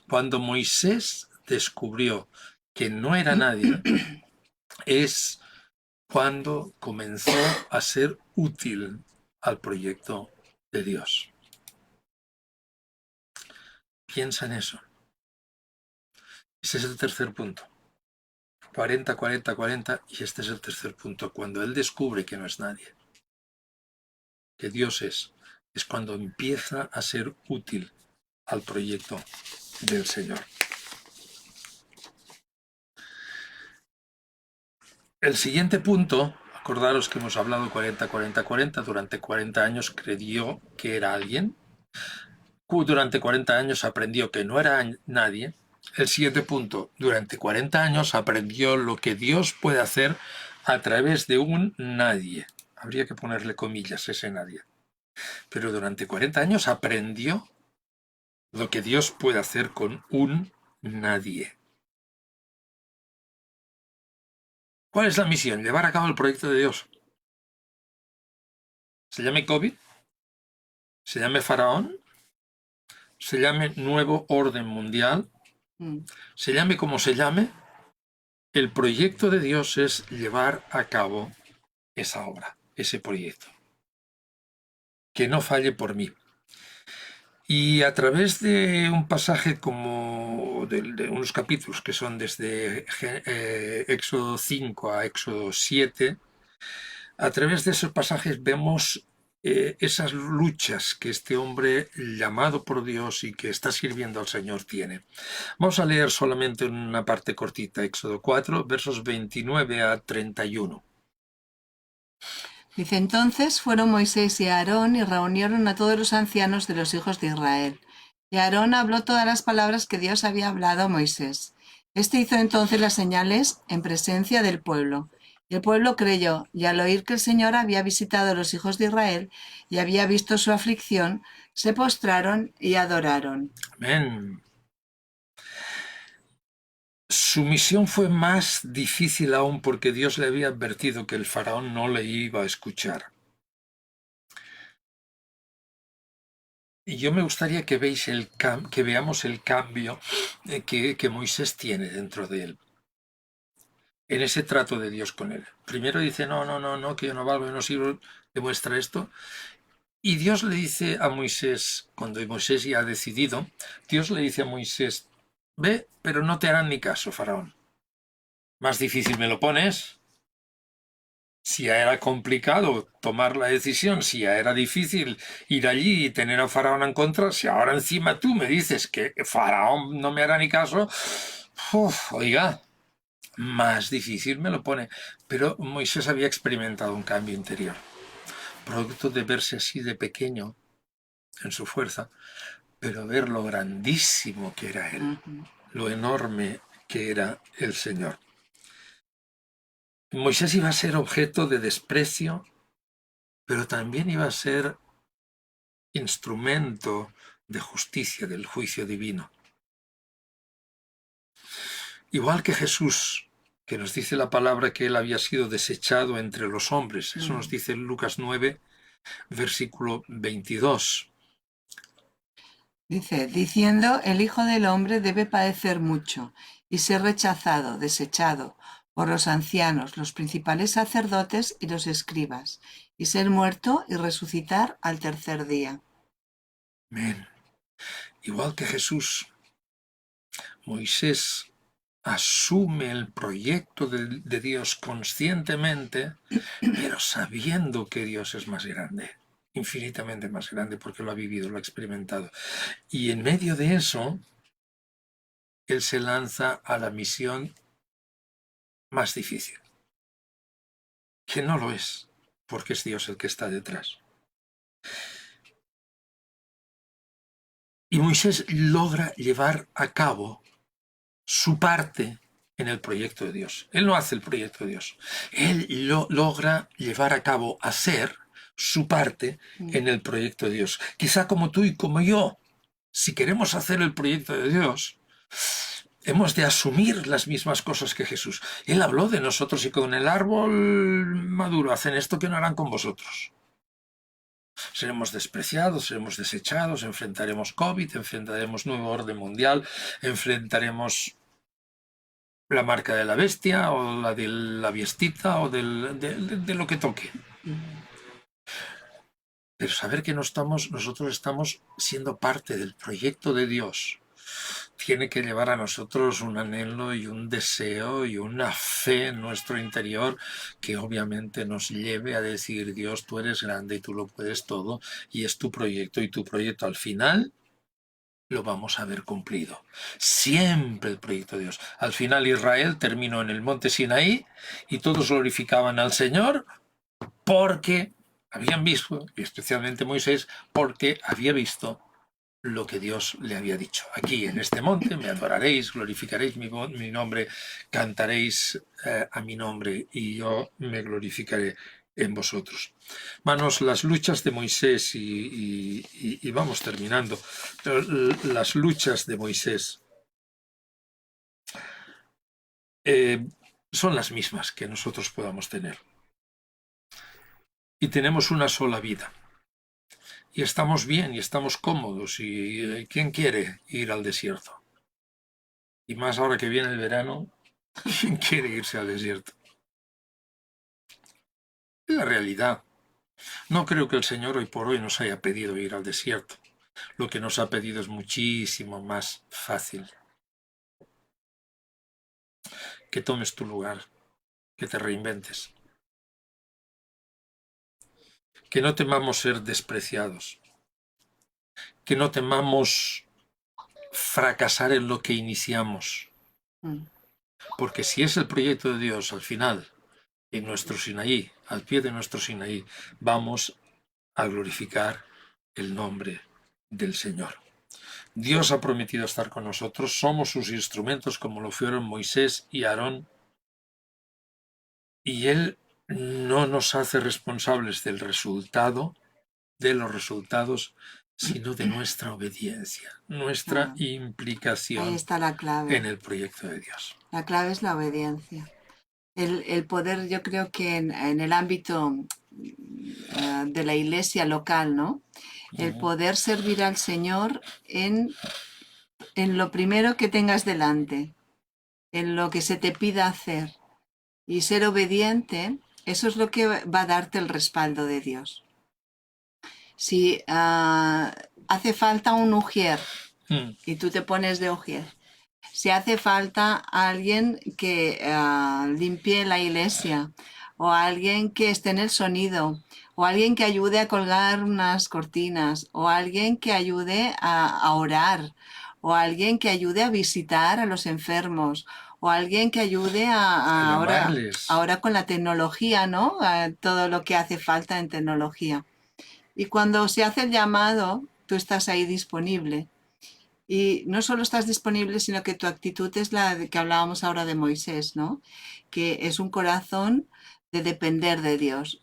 Cuando Moisés descubrió que no era nadie, es cuando comenzó a ser útil al proyecto de Dios. Piensa en eso. Ese es el tercer punto. 40, 40, 40, y este es el tercer punto. Cuando él descubre que no es nadie, que Dios es cuando empieza a ser útil al proyecto del Señor. El siguiente punto, acordaros que hemos hablado 40, 40, 40, durante 40 años creyó que era alguien, durante 40 años aprendió que no era nadie. El siguiente punto, durante 40 años aprendió lo que Dios puede hacer a través de un nadie. Habría que ponerle comillas ese nadie. Pero durante 40 años aprendió lo que Dios puede hacer con un nadie. ¿Cuál es la misión? Llevar a cabo el proyecto de Dios. Se llame COVID, se llame Faraón, se llame Nuevo Orden Mundial, se llame como se llame, el proyecto de Dios es llevar a cabo esa obra, ese proyecto. Que no falle por mí. Y a través de un pasaje como de unos capítulos que son desde Éxodo 5 a Éxodo 7, a través de esos pasajes vemos esas luchas que este hombre llamado por Dios y que está sirviendo al Señor tiene. Vamos a leer solamente una parte cortita, Éxodo 4, versos 29 a 31. Dice, entonces fueron Moisés y Aarón y reunieron a todos los ancianos de los hijos de Israel. Y Aarón habló todas las palabras que Dios había hablado a Moisés. Este hizo entonces las señales en presencia del pueblo. Y el pueblo creyó, y al oír que el Señor había visitado a los hijos de Israel y había visto su aflicción, se postraron y adoraron. Amén. Su misión fue más difícil aún porque Dios le había advertido que el faraón no le iba a escuchar. Y yo me gustaría que veamos el cambio que Moisés tiene dentro de él, en ese trato de Dios con él. Primero dice, no, que yo no valgo, yo no sirvo, demuestra esto. Y Dios le dice a Moisés, cuando Moisés ya ha decidido, Dios le dice a Moisés, ve, pero no te harán ni caso, faraón. Más difícil me lo pones. Si ya era complicado tomar la decisión, si ya era difícil ir allí y tener a Faraón en contra, si ahora encima tú me dices que Faraón no me hará ni caso, oiga, más difícil me lo pone. Pero Moisés había experimentado un cambio interior, producto de verse así de pequeño en su fuerza, pero ver lo grandísimo que era él, lo enorme que era el Señor. Moisés iba a ser objeto de desprecio, pero también iba a ser instrumento de justicia, del juicio divino. Igual que Jesús, que nos dice la palabra que él había sido desechado entre los hombres. Eso nos dice Lucas 9, versículo 22. Dice, diciendo, el Hijo del Hombre debe padecer mucho y ser rechazado, desechado por los ancianos, los principales sacerdotes y los escribas, y ser muerto y resucitar al tercer día. Amén. Igual que Jesús, Moisés asume el proyecto de Dios conscientemente, pero sabiendo que Dios es más grande, infinitamente más grande, porque lo ha vivido, lo ha experimentado. Y en medio de eso, él se lanza a la misión más difícil, que no lo es, porque es Dios el que está detrás. Y Moisés logra llevar a cabo su parte en el proyecto de Dios. Él no hace el proyecto de Dios. Él logra llevar a cabo, hacer su parte en el proyecto de Dios. Quizá como tú y como yo, si queremos hacer el proyecto de Dios, hemos de asumir las mismas cosas que Jesús. Él habló de nosotros y con el árbol maduro hacen esto que no harán con vosotros. Seremos despreciados, seremos desechados, enfrentaremos COVID, enfrentaremos nuevo orden mundial, enfrentaremos la marca de la bestia o la de la biestita o de lo que toque. Pero saber que nosotros estamos siendo parte del proyecto de Dios tiene que llevar a nosotros un anhelo y un deseo y una fe en nuestro interior que obviamente nos lleve a decir: Dios, tú eres grande y tú lo puedes todo y es tu proyecto, y tu proyecto al final lo vamos a ver cumplido. Siempre el proyecto de Dios. Al final Israel terminó en el monte Sinaí y todos glorificaban al Señor porque habían visto, y especialmente Moisés, porque había visto lo que Dios le había dicho. Aquí en este monte me adoraréis, glorificaréis mi nombre, cantaréis a mi nombre y yo me glorificaré en vosotros. Manos, las luchas de Moisés y vamos terminando, las luchas de Moisés son las mismas que nosotros podamos tener. Y tenemos una sola vida. Y estamos bien y estamos cómodos. ¿Y quién quiere ir al desierto? Y más ahora que viene el verano, ¿quién quiere irse al desierto? Es la realidad. No creo que el Señor hoy por hoy nos haya pedido ir al desierto. Lo que nos ha pedido es muchísimo más fácil. Que tomes tu lugar, que te reinventes. Que no temamos ser despreciados. Que no temamos fracasar en lo que iniciamos. Porque si es el proyecto de Dios al final, en nuestro Sinaí, al pie de nuestro Sinaí, vamos a glorificar el nombre del Señor. Dios ha prometido estar con nosotros, somos sus instrumentos como lo fueron Moisés y Aarón, y Él no nos hace responsables del resultado, de los resultados, sino de nuestra obediencia, nuestra implicación. Ahí está la clave. En el proyecto de Dios. La clave es la obediencia. El poder, yo creo que en el ámbito de la iglesia local, ¿no? El poder servir al Señor en lo primero que tengas delante, en lo que se te pida hacer. Y ser obediente, eso es lo que va a darte el respaldo de Dios. Si hace falta un ujier y tú te pones de ujier, si hace falta alguien que limpie la iglesia, o alguien que esté en el sonido, o alguien que ayude a colgar unas cortinas, o alguien que ayude a orar, o alguien que ayude a visitar a los enfermos, o alguien que ayude ahora con la tecnología, ¿no? Todo lo que hace falta en tecnología. Y cuando se hace el llamado, tú estás ahí disponible. Y no solo estás disponible, sino que tu actitud es la de que hablábamos ahora de Moisés, ¿no? Que es un corazón de depender de Dios,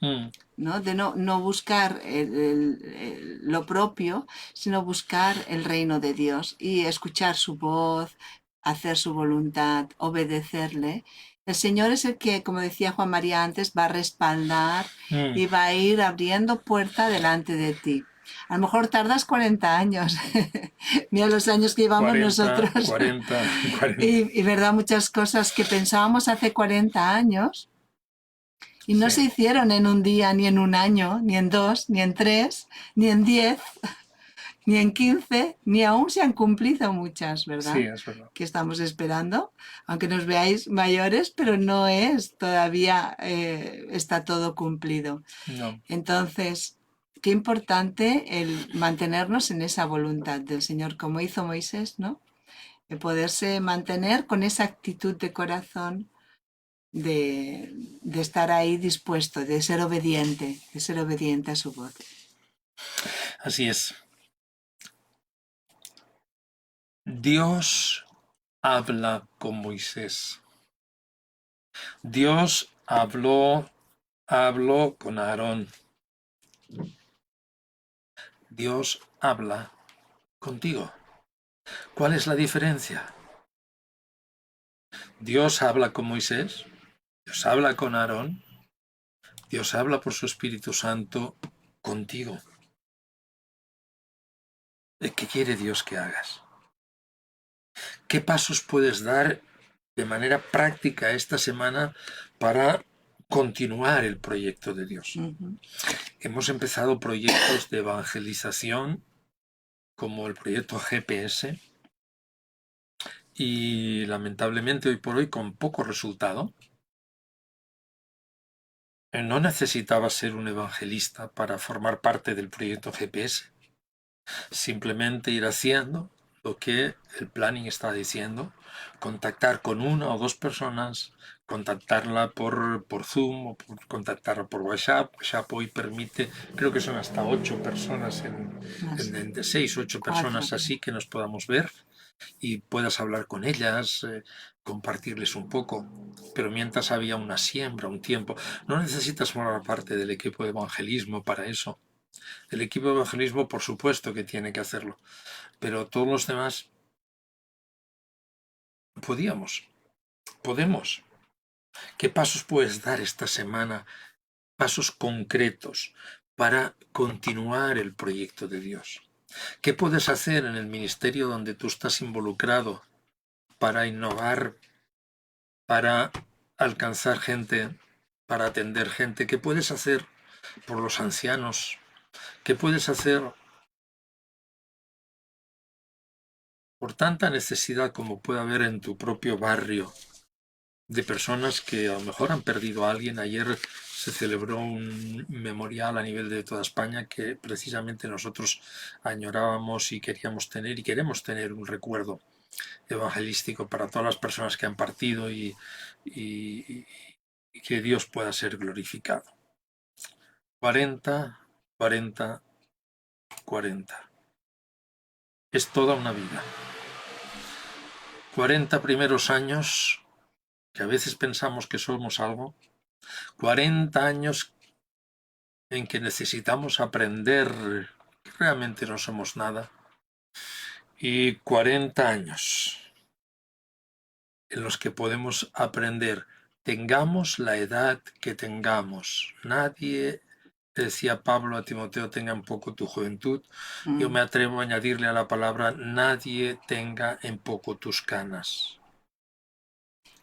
¿no? De no buscar lo propio, sino buscar el reino de Dios y escuchar su voz, hacer su voluntad, obedecerle. El Señor es el que, como decía Juan María antes, va a respaldar y va a ir abriendo puerta delante de ti. A lo mejor tardas 40 años. Mira los años que llevamos 40, nosotros. 40, 40. Y verdad, muchas cosas que pensábamos hace 40 años y no se Sí, hicieron en un día, ni en un año, ni en 2, ni en 3, ni en 10, ni en 15, ni aún se han cumplido muchas, sí, ¿verdad? es verdad. Que estamos esperando, aunque nos veáis mayores, pero no es, todavía está todo cumplido. No, Entonces, qué importante el mantenernos en esa voluntad del Señor, como hizo Moisés, ¿no? De poderse mantener con esa actitud de corazón, de estar ahí dispuesto, de ser obediente a su voz. así es. Dios habla con Moisés. Dios habló con Aarón. Dios habla contigo. ¿Cuál es la diferencia? Dios habla con Moisés, Dios habla con Aarón, Dios habla por su Espíritu Santo contigo. ¿Qué quiere Dios que hagas? ¿Qué pasos puedes dar de manera práctica esta semana para continuar el proyecto de Dios? Ujú. Hemos empezado proyectos de evangelización como el proyecto GPS y lamentablemente hoy por hoy con poco resultado. No necesitabas ser un evangelista para formar parte del proyecto GPS. Simplemente ir haciendo lo que el planning está diciendo, contactar con una o dos personas, contactarla por Zoom o contactarla por WhatsApp. WhatsApp hoy permite, creo que son hasta 8 personas, No sé, de 6 u 8 personas 4. así que nos podamos ver y puedas hablar con ellas, compartirles un poco. Pero mientras había una siembra, un tiempo, no necesitas formar parte del equipo de evangelismo para eso. El equipo de evangelismo, por supuesto que tiene que hacerlo, pero todos los demás podemos. ¿Qué pasos puedes dar esta semana? Pasos concretos para continuar el proyecto de Dios. ¿Qué puedes hacer en el ministerio donde tú estás involucrado para innovar, para alcanzar gente, para atender gente? ¿Qué puedes hacer por los ancianos? ¿Qué puedes hacer por tanta necesidad como puede haber en tu propio barrio de personas que a lo mejor han perdido a alguien? Ayer se celebró un memorial a nivel de toda España que precisamente nosotros añorábamos y queríamos tener y queremos tener un recuerdo evangelístico para todas las personas que han partido y que Dios pueda ser glorificado. 40, 40, 40. Es toda una vida. 40 primeros años, que a veces pensamos que somos algo. 40 años en que necesitamos aprender que realmente no somos nada. Y 40 años en los que podemos aprender, tengamos la edad que tengamos. Nadie, decía Pablo a Timoteo, tenga en poco tu juventud. Yo me atrevo a añadirle a la palabra, nadie tenga en poco tus canas.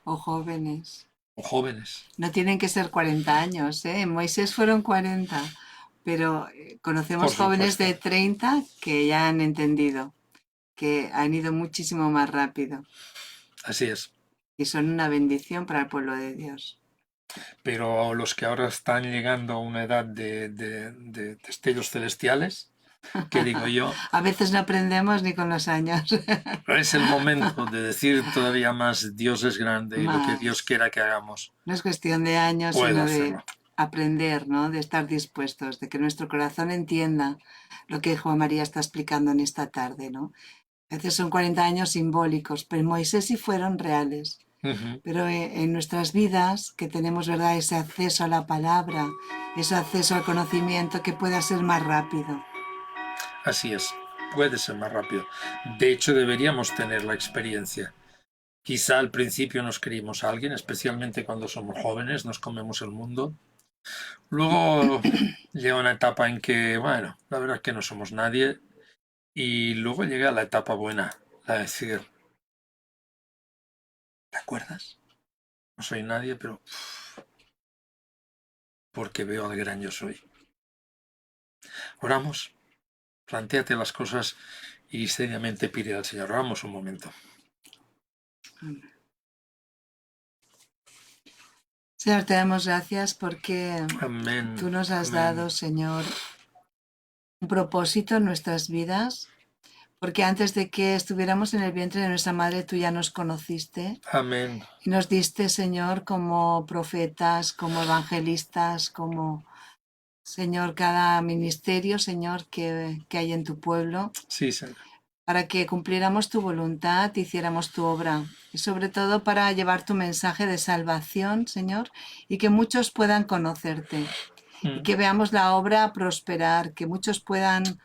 O jóvenes. O jóvenes. No tienen que ser 40 años, ¿eh? En Moisés fueron 40, pero Por conocemos jóvenes supuesto. de 30 que ya han entendido, que han ido muchísimo más rápido Así es. y son una bendición para el pueblo de Dios. Pero los que ahora están llegando a una edad de destellos celestiales, ¿qué digo yo? A veces no aprendemos ni con los años. Es el momento de decir todavía más, Dios es grande y lo que Dios Más. quiera que hagamos, No es cuestión de años, puede sino de hacerlo. aprender, ¿no? De estar dispuestos, de que nuestro corazón entienda lo que Juan María está explicando en esta tarde, ¿no? A veces son 40 años simbólicos, pero en Moisés sí fueron reales. Ujú. Pero en nuestras vidas, que tenemos, ¿verdad?, ese acceso a la palabra, ese acceso al conocimiento, que pueda ser más rápido. Así es, puede ser más rápido. De hecho, deberíamos tener la experiencia. Quizá al principio nos creímos a alguien, especialmente cuando somos jóvenes, nos comemos el mundo. Luego llega una etapa en que, bueno, la verdad es que no somos nadie, y luego llega la etapa buena, la de decir, ¿te acuerdas? No soy nadie, pero porque veo al gran yo soy. Oramos, plantéate las cosas y seriamente pide al Señor. Oramos un momento. Señor, te damos gracias porque Amén, tú nos has amén, dado, Señor, un propósito en nuestras vidas, porque antes de que estuviéramos en el vientre de nuestra madre, tú ya nos conociste amén, y nos diste, Señor, como profetas, como evangelistas, como, Señor, cada ministerio, Señor, que hay en tu pueblo, sí, Señor. para que cumpliéramos tu voluntad, hiciéramos tu obra y sobre todo para llevar tu mensaje de salvación, Señor, y que muchos puedan conocerte y que veamos la obra prosperar, que muchos puedan,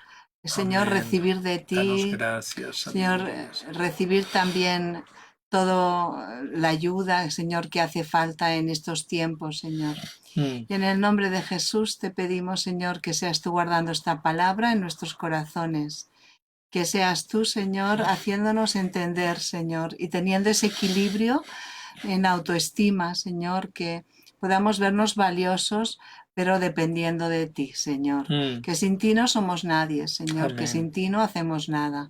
Señor, Amén. recibir de Danos ti, gracias, Señor, Santo Dios. recibir también toda la ayuda, Señor, que hace falta en estos tiempos, Señor. Mm, Y en el nombre de Jesús te pedimos, Señor, que seas tú guardando esta palabra en nuestros corazones. Que seas tú, Señor, haciéndonos entender, Señor, y teniendo ese equilibrio en autoestima, Señor, que podamos vernos valiosos, pero dependiendo de ti, Señor. mm, Que sin ti no somos nadie, Señor, que amén. sin ti no hacemos nada.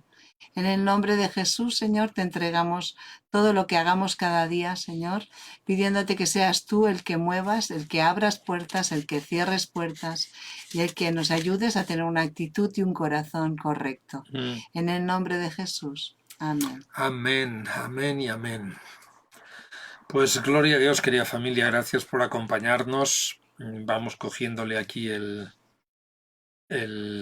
En el nombre de Jesús, Señor, te entregamos todo lo que hagamos cada día, Señor, pidiéndote que seas tú el que muevas, el que abras puertas, el que cierres puertas y el que nos ayudes a tener una actitud y un corazón correcto. Mm. En el nombre de Jesús. Amén. Amén, amén y amén. Pues gloria a Dios, querida familia, gracias por acompañarnos. Vamos cogiéndole aquí el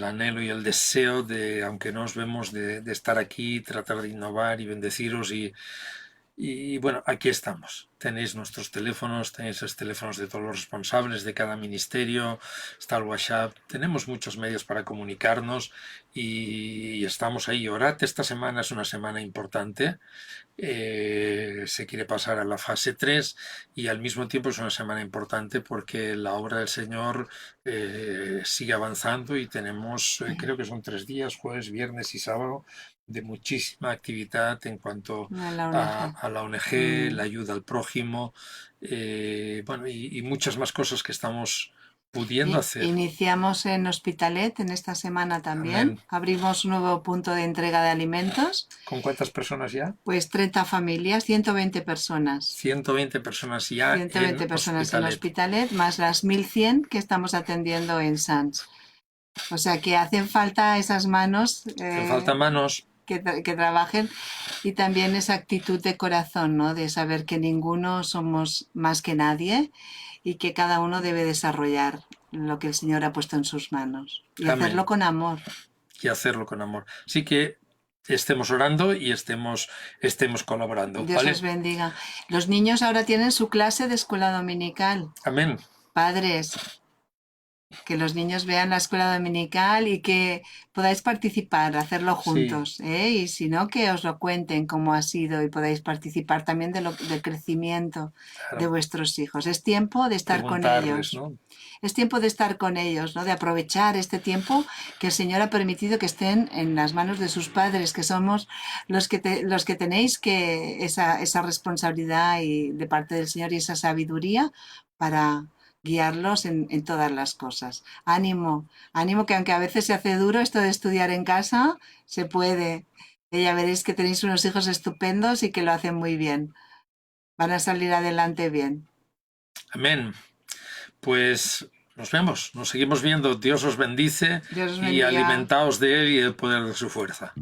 anhelo y el deseo de, aunque no nos vemos, de estar aquí, tratar de innovar y bendeciros y bueno, aquí estamos. Tenéis nuestros teléfonos, tenéis los teléfonos de todos los responsables de cada ministerio, está el WhatsApp, tenemos muchos medios para comunicarnos y estamos ahí. Orad, esta semana es una semana importante. Se quiere pasar a la fase 3 y al mismo tiempo es una semana importante porque la obra del Señor sigue avanzando y tenemos, creo que son 3 días, jueves, viernes y sábado, de muchísima actividad en cuanto A la ONG. a la ONG, la ayuda al prójimo, bueno, y muchas más cosas que estamos pudiendo hacer. Iniciamos en Hospitalet en esta semana también. Amén. Abrimos un nuevo punto de entrega de alimentos. ¿Con cuántas personas ya? Pues 30 familias, 120 personas. 120 personas ya 120 en personas en Hospitalet. Hospitalet, más las 1100 que estamos atendiendo en Sans. O sea que hacen falta esas manos Hacen falta manos. que trabajen y también esa actitud de corazón, ¿no? De saber que ninguno somos más que nadie y que cada uno debe desarrollar lo que el Señor ha puesto en sus manos y Amén. hacerlo con amor. Y hacerlo con amor. Así que estemos orando y estemos colaborando. Dios ¿Vale? os bendiga. Los niños ahora tienen su clase de escuela dominical. Amén. Padres, que los niños vean la escuela dominical y que podáis participar, hacerlo juntos, ¿eh? Y si no, que os lo cuenten cómo ha sido y podáis participar también del crecimiento de vuestros hijos. Es tiempo de estar con ellos. ¿No? Es tiempo de estar con ellos, ¿no? De aprovechar este tiempo que el Señor ha permitido que estén en las manos de sus padres, que somos los que tenéis que esa responsabilidad y de parte del Señor y esa sabiduría para guiarlos en todas las cosas. Ánimo, ánimo que aunque a veces se hace duro esto de estudiar en casa, se puede. Y ya veréis que tenéis unos hijos estupendos y que lo hacen muy bien. Van a salir adelante bien. Amén. Pues nos vemos, nos seguimos viendo. Dios os bendice Dios os y bendiga. alimentaos de Él y del poder de su fuerza.